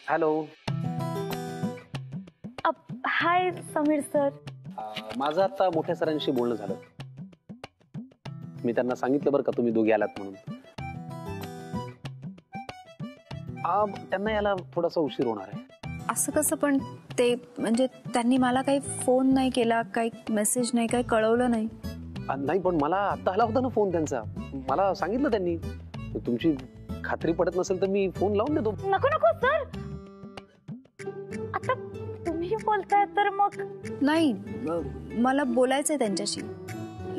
Hello. हाय Sameer sir. माझं आता मोठ्या सरांशी बोलणं झालं. मी त्यांना सांगितलं बरं का तुम्ही दोघे आलात म्हणून. त्यांना यायला थोडासा उशीर होणार आहे. असं कसं? पण ते म्हणजे त्यांनी मला काही फोन नाही केला, काही मेसेज नाही, काही कळवलं नाही. नाही पण मला आता आला होता ना फोन त्यांचा. मला सांगितलं त्यांनी. तुमची खात्री पडत नसेल तर मी फोन लावून देतो. नको नको सर, आता तुम्ही बोलताय तर मग. नाही, मला बोलायचंय त्यांच्याशी.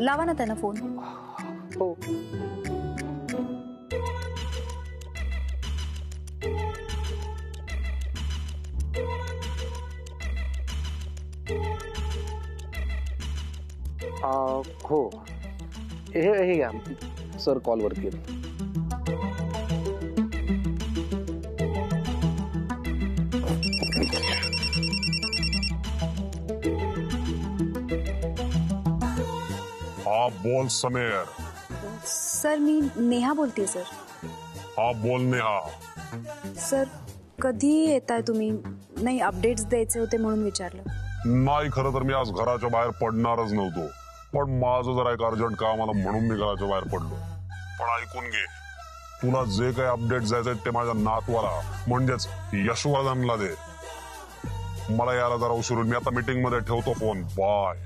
लावा ना त्यांना फोन. हो. हो, हे घ्या सर, कॉलवरती. हाँ बोल समीर. सर मी नेहा बोलते सर. हाँ बोल नेहा. सर कधी येताय तुम्ही? नाही, अपडेट्स द्यायचे होते म्हणून विचारलं. नाही, खरं तर मी आज घराच्या बाहेर पडणारच नव्हतो, पण माझं जरा एक अर्जंट काम आलं म्हणून मी घराच्या बाहेर पडलो. पण ऐकून घे, तुला जे काही अपडेट द्यायचे ते माझ्या नातवाला म्हणजेच यशवर्धनला दे. मला यायला जरा उशीर होईल. मी आता मीटिंग मध्ये ठेवतो फोन. बाय.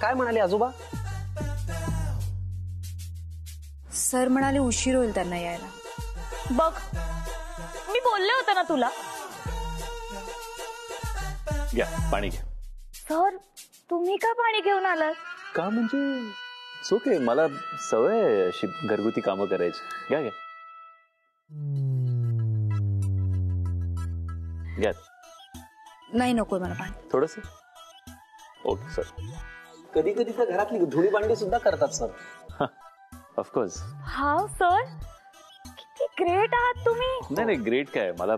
काय म्हणाले आजोबा? सर म्हणाले उशीर होईल त्यांना यायला. बघ, मी बोलले होते ना तुला. घ्या पाणी घ्या. सर तुम्ही का पाणी घेऊन आलात? का म्हणजे ओके, मला सवय आहे अशी घरगुती कामं करायची. घ्या घ्या घ्या. नाही, नको मला पाणी. थोडस. Okay sir. कधी कधी तर घरातली धुळी भांडी सुद्धा करतात सर. ऑफकोर्स. हा सर, किती ग्रेट आहात तुम्ही. नाही नाही, ग्रेट काय, मला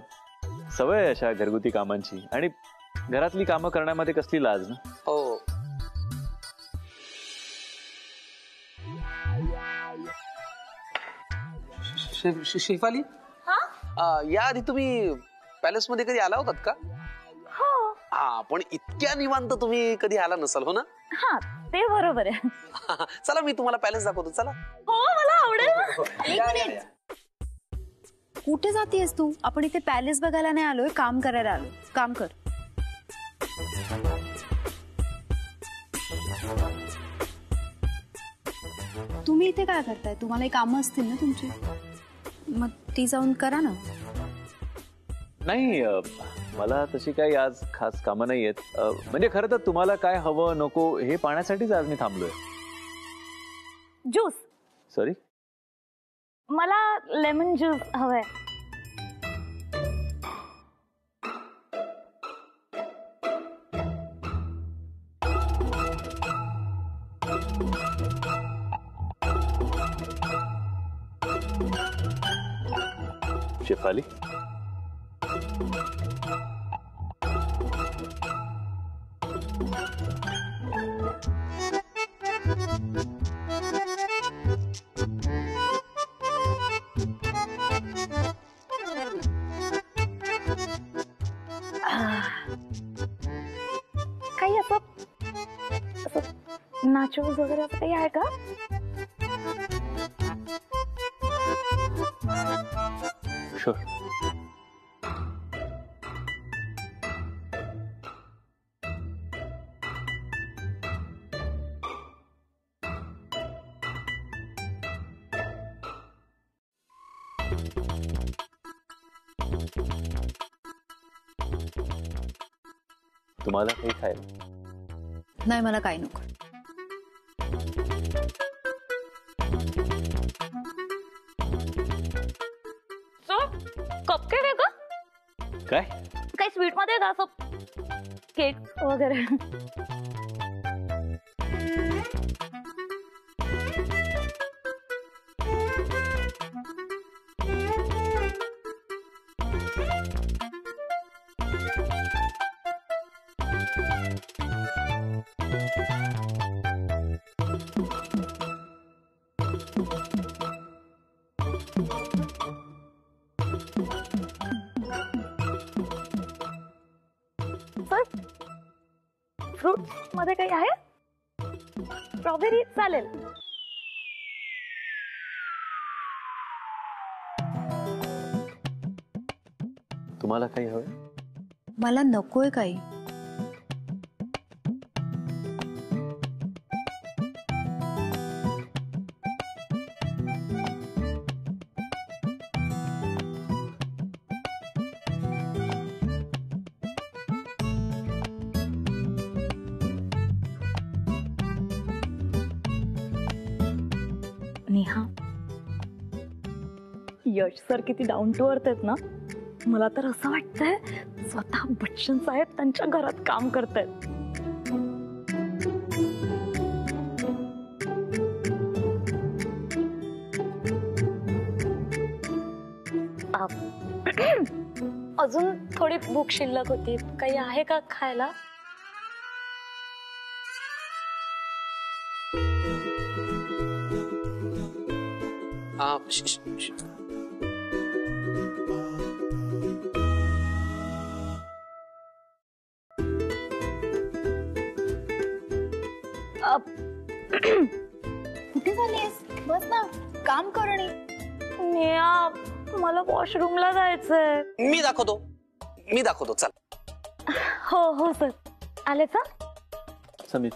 सवय आहे अशा घरगुती कामांची. आणि घरातली कामं करण्यामध्ये कसली लाज ना. हो. शेफाली, या आधी तुम्ही पॅलेस मध्ये कधी आला होतात का? हो. हा, पण इतक्या निवांत तुम्ही कधी आला नसाल, हो ना? हा, ते बरोबर आहे. चला मी तुम्हाला पॅलेस दाखवतो. चला. हो, मला आवडेल. कुठे जातीयस तू? आपण इथे पॅलेस बघायला नाही आलोय, काम करायला आलो. काम कर. तुम्ही इथे काय करताय? तुम्हाला कामं असतील ना तुमची, मग ती जाऊन करा ना. नाही, मला तशी काही आज खास कामं नाही आहेत. म्हणजे खरं तर तुम्हाला काय हवं नको हे पाहण्यासाठीच आज मी थांबलोय. ज्यूस. सॉरी, मला लेमन ज्यूस हवंय. शेफाली, काही असं नाचोस वगैरे असं काही आहे का? शुअर. तुम्हाला काही खायला? नाही, मला काही नको. कपकेक आहे का? काय काही स्वीट मध्ये का असं केक वगैरे? सर, फ्रूट मध्ये काही आहे? स्ट्रॉबेरी चालेल. तुम्हाला काही हवंय? मला नकोय काही. नेहा, यश सर किती डाऊन टू अर्थ आहेत ना. मला तर असं वाटतंय स्वतः बच्चन साहेब त्यांच्या घरात काम करतायत. अजून थोडी भूक शिल्लक होती. काही आहे का खायला? कुठे झालीस? बस ना, काम करणे. नेहा, मला वॉशरूमला जायचंय. मी दाखवतो चल. हो हो सर, आले का? समीर,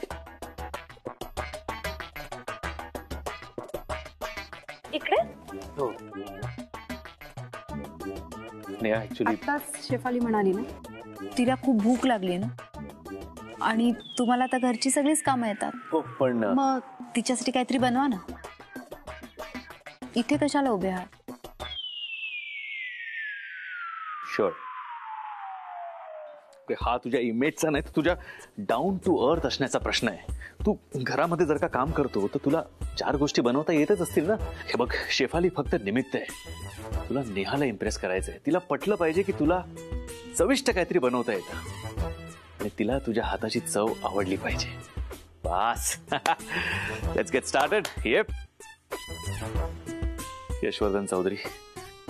इकडे. हो. नेहा ऍक्च्युली आताच शेफाली म्हणाली ना, तिला खूप भूक लागली ना, आणि तुम्हाला आता घरची सगळीच कामं येतात. हो, पण मग तिच्यासाठी काहीतरी बनवा ना. इथे कशाला उभे आहात? शुअर. हा तुझ्या इमेजचा नाही, तर तुझ्या डाऊन टू अर्थ असण्याचा प्रश्न आहे. तू घरामध्ये जर का काम करतो तर तुला 4 गोष्टी बनवता येतच असतील ना. हे बघ, शेफाली फक्त निमित्त आहे. तुला नेहाला इम्प्रेस करायचंय. तिला पटलं पाहिजे की तुला चविष्ट काहीतरी बनवता येतं आणि तिला तुझ्या हाताची चव आवडली पाहिजे. बस. Let's get started. Yep. Yashvardhan Chaudhary,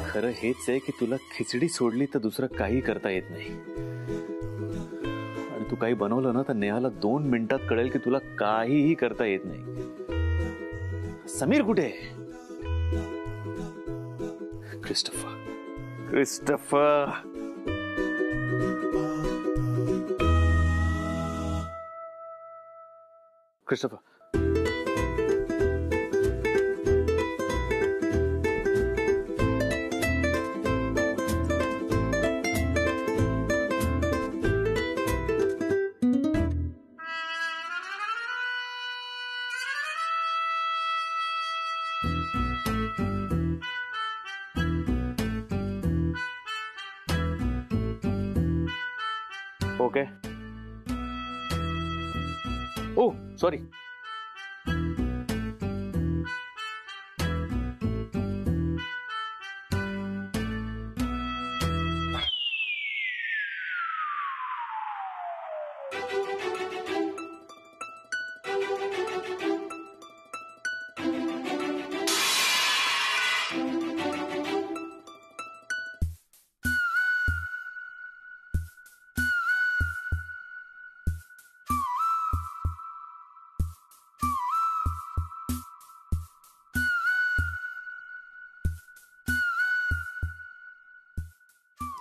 खरं हेच आहे की तुला खिचडी सोडली तर दुसरं काही करता येत नाही. आणि तू काही बनवलं ना तर नेहाला 2 मिनिटात कळेल की तुला काहीही करता येत नाही. समीर कुठे? क्रिस्टोफर. ओके. ओ सॉरी.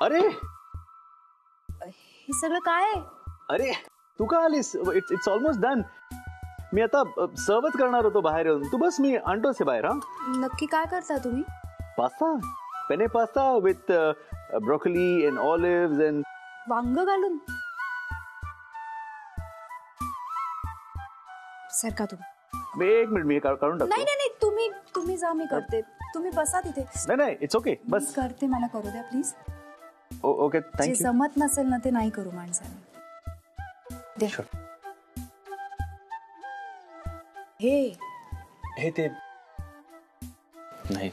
अरे, हे सगळं काय आहे? अरे तू का आलीस? It's almost done. मी आता सर्वच करणार होतो बाहेर येऊन. तू बस, मी आणतोच हे बाहेर. हा, नक्की काय करता तुम्ही? Pasta. Penne pasta with broccoli and olives and वांग घालून? सरका तुम्ही. एक मिनिट, मी काढून टाकतो. नाही नाही नाही, तुम्ही जा, मी करते. तुम्ही बसा तिथे. नाही, इट्स ओके. बस करते, मला करू द्या प्लीज. ओके, जे थँक्यू. जमत नसेल ना ते नाही करू माणसाने. दे. हे ते नाही.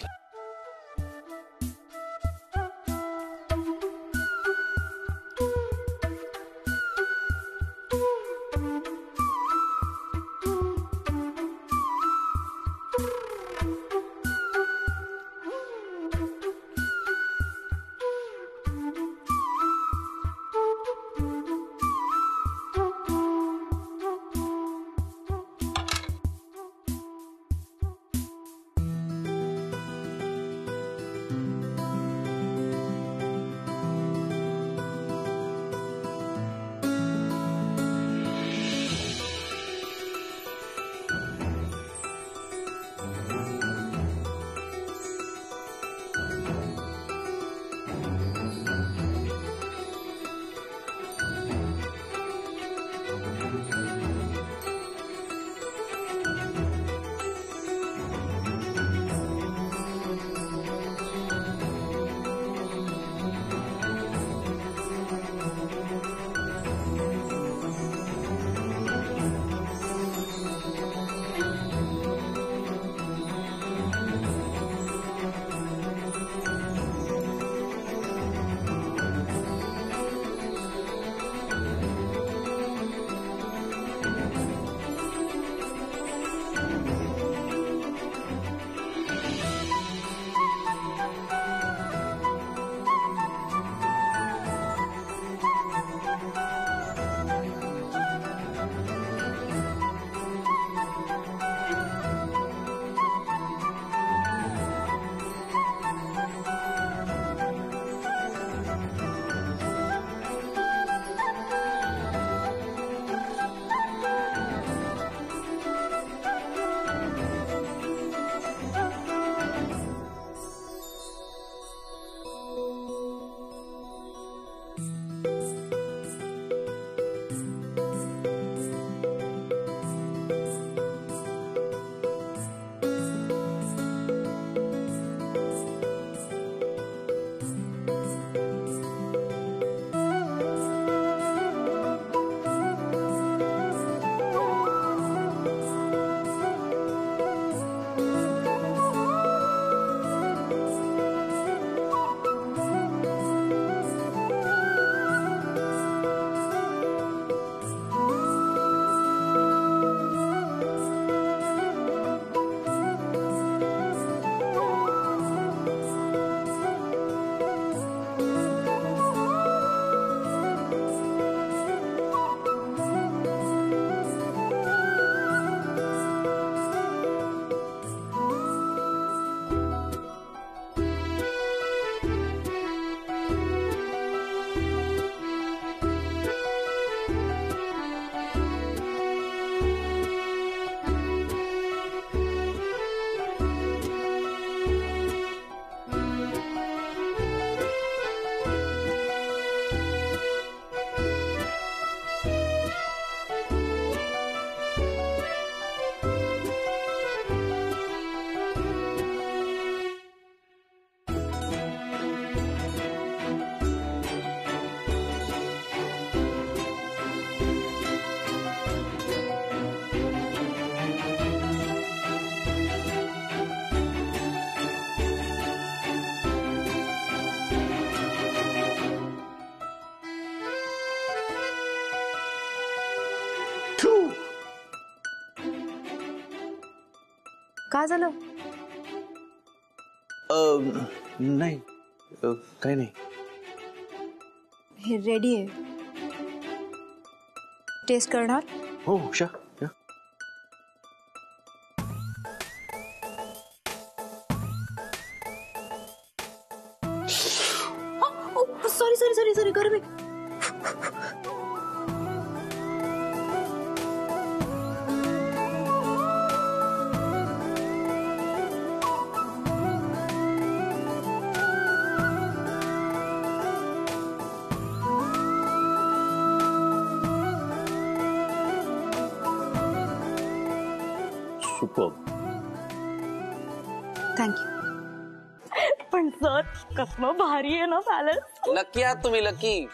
का झालं? नाही काही नाही. हे रेडी आहे, टेस्ट करणार? हो शा सॉरी सॉरी सॉरी सॉरी गरम आहे. सुपर. थँक्यू. पण सर कसलं भारी आहे ना पॅलेस. लकी आहात तुम्ही, लकी.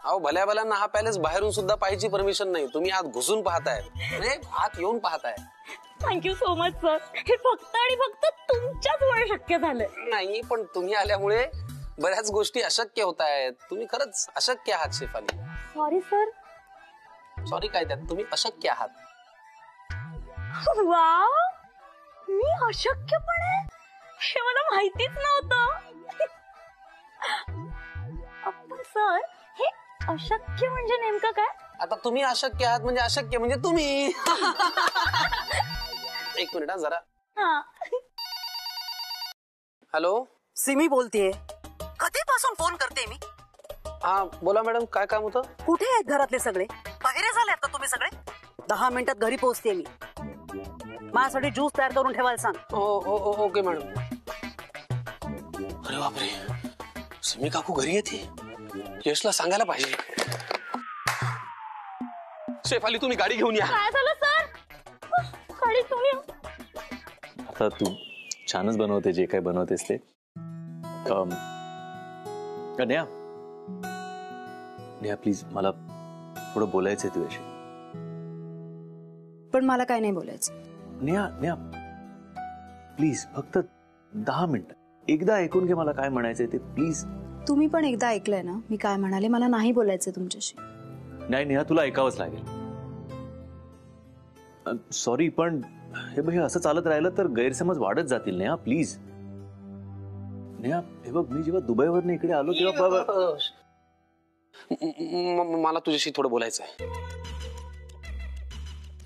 अहो भल्या भल्यांना हा पॅलेस बाहेरून सुद्धा पाहायची परमिशन नाही, तुम्ही आत घुसून पाहताय, म्हणजे आत येऊन पाहताय. Thank you so much sir. हे फक्त आणि फक्त तुमच्याचमुळे शक्य झालंय. नाही पण तुम्ही आल्यामुळे बऱ्याच गोष्टी अशक्य होत आहेत. तुम्ही खरंच अशक्य आहात शेफाली. Sorry sir. सॉरी काय त्यात, तुम्ही अशक्य आहात. वा, मी अशक्य पण आहे हे मला माहितीच नव्हतं. पण सर हे अशक्य म्हणजे नेमकं काय? आता तुम्ही अशक्य आहात म्हणजे अशक्य म्हणजे तुम्ही. एक मिनिट हा जरा. हा. हॅलो सिमी बोलतेय. कधीपासून फोन करते मी. हा बोला मॅडम, काय काम होतं? कुठे आहेत घरातले सगळे? बाहेर झाले आता तुम्ही सगळे? 10 मिनिटात घरी पोहोचते मी. माझ्यासाठी ज्यूस तयार करून ठेवायला सांग. Okay madam. अरे बापरे, सिमी काकू घरी येते. यशला सांगायला पाहिजे. शेफाली तुम्ही गाडी घेऊन या. काय झालं सर? गाडी तुम्ही. आता तू छानच बनवते जे काय बनवतेस ते. नेहा नेहा प्लीज मला थोडं बोलायचंय तुझ्याशी. पण मला काय नाही बोलायचं. नेहा नेहा प्लीज फक्त 10 मिनिटं एकदा ऐकून घे मला काय म्हणायचंय ते प्लीज. तुम्ही पण एकदा ऐकलंय ना मी काय म्हणाले. मला नाही बोलायचं तुमच्याशी. नाही नेहा तुला ऐकावंच लागेल. सॉरी पण हे बघ, हे असं चालत राहिलं तर गैरसमज वाढत जातील. नेहा प्लीज. नेहा हे बघ, मी जेव्हा दुबईवरून इकडे आलो तेव्हा मला तुझ्याशी थोडं बोलायचं आहे.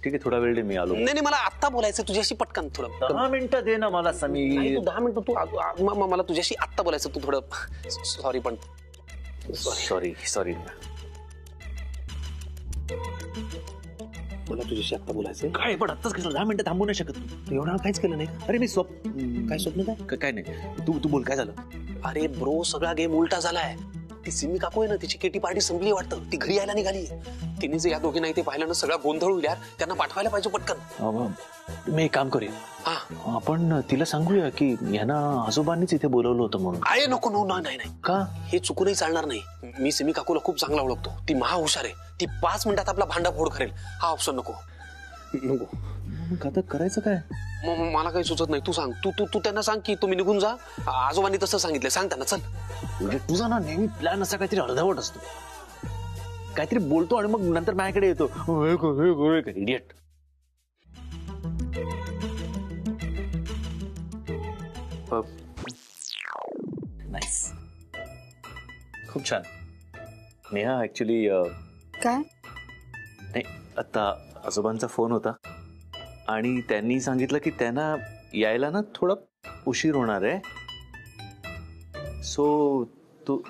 ठीक आहे थोडा वेळ दे, मी आलो. नाही मला आत्ता बोलायचं तुझ्याशी पटकन. थोडं 10 मिनिटं दे ना मला समीर. 10 मिनिटं तू मला तुझ्याशी आत्ता बोलायचं. तू थोडं सॉरी पण सॉरी सॉरी मला तुझ्याशी आत्ता बोलायचं. काय पण आत्ताच कसं 10 मिनिटं थांबू नाही शकत तू? एवढा काहीच केलं नाही. अरे मी काय स्वप्न काय? काय नाही तू बोल काय झालं? अरे ब्रो, सगळा गेम उलटा झालाय. ती सिमी काकू आहे ना, तिची केटी पार्टी संपली वाटतं. ती घरी यायला निघाली. तिने जे या दोघी नाही ते पाहिलं ना, सगळा गोंधळ होईल यार. त्यांना पाठवायला पाहिजे पटकन. मी एक काम करूया, हा आपण तिला सांगूया की यांना आजोबांनीच इथे बोलवलं होतं म्हणून. अरे नको नाही का? हे चुकूनही चालणार नाही. मी सिमी काकूला खूप चांगला ओळखतो. ती महा हुशार आहे. ती 5 मिनिटात आपला भांडाफोड करेल. हा ऑप्शन नको. मग आता करायचं काय? मला काही सुचत नाही. तू सांग. तू त्यांना सांग की तुम्ही निघून जा. आजोबांनी तसं सांगितलंय. सांग त्यांना. चल. म्हणजे तुझा ना नेहमी प्लॅन असा काहीतरी अर्धवट असतो. काहीतरी बोलतो आणि मग नंतर माझ्याकडे येतो. इडियट. नाईस. खूप छान. नेहा ऍक्च्युली काय? नाही आता आजोबांचा फोन होता आणि त्यांनी सांगितलं की त्यांना यायला ना थोडा उशीर होणार आहे. सो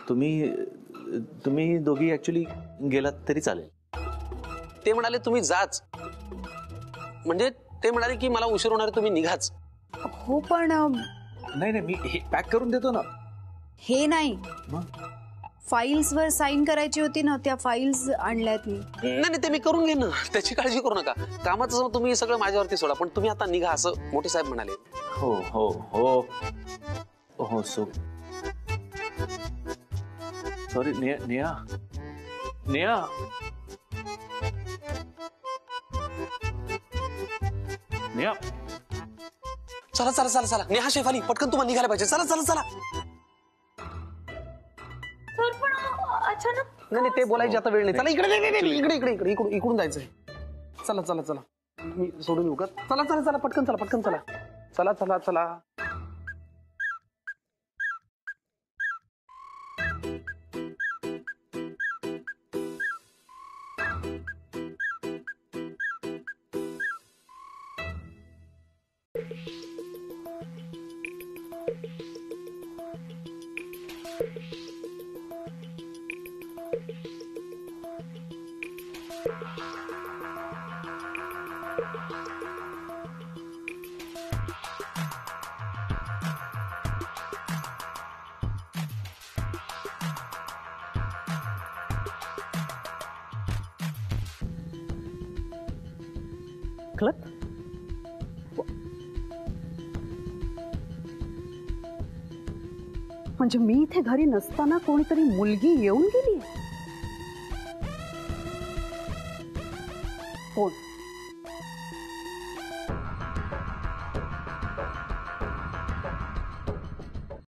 तुम्ही दोघी ऍक्च्युली गेलात तरी चालेल. ते म्हणाले तुम्ही जाच. म्हणजे ते म्हणाले की मला उशीर होणार, तुम्ही निघाच. हो पण नाही मी हे पॅक करून देतो ना. हे नाही, मग फाईल्स वर साईन करायची होती ना, त्या फाईल्स आणल्यात मी. नाही ते मी करून घेईन ना, त्याची काळजी करू नका. कामाचं तुम्ही सगळं माझ्यावरती सोडा. पण तुम्ही आता निघा असं मोठे साहेब म्हणाले. हो हो हो हो. सॉरी नेहा चला नेहा शेफाली पटकन तुम्हाला निघायला पाहिजे. चला सर पण अचानक. नाही ते बोलायची आता वेळ नाही. चला इकडे इकडून जायचंय. चला मी सोडून येऊ का? चला पटकन चला. चला चला चला. कळत म्हणजे मी इथे घरी नसताना कोणीतरी मुलगी येऊन गेली. कोण?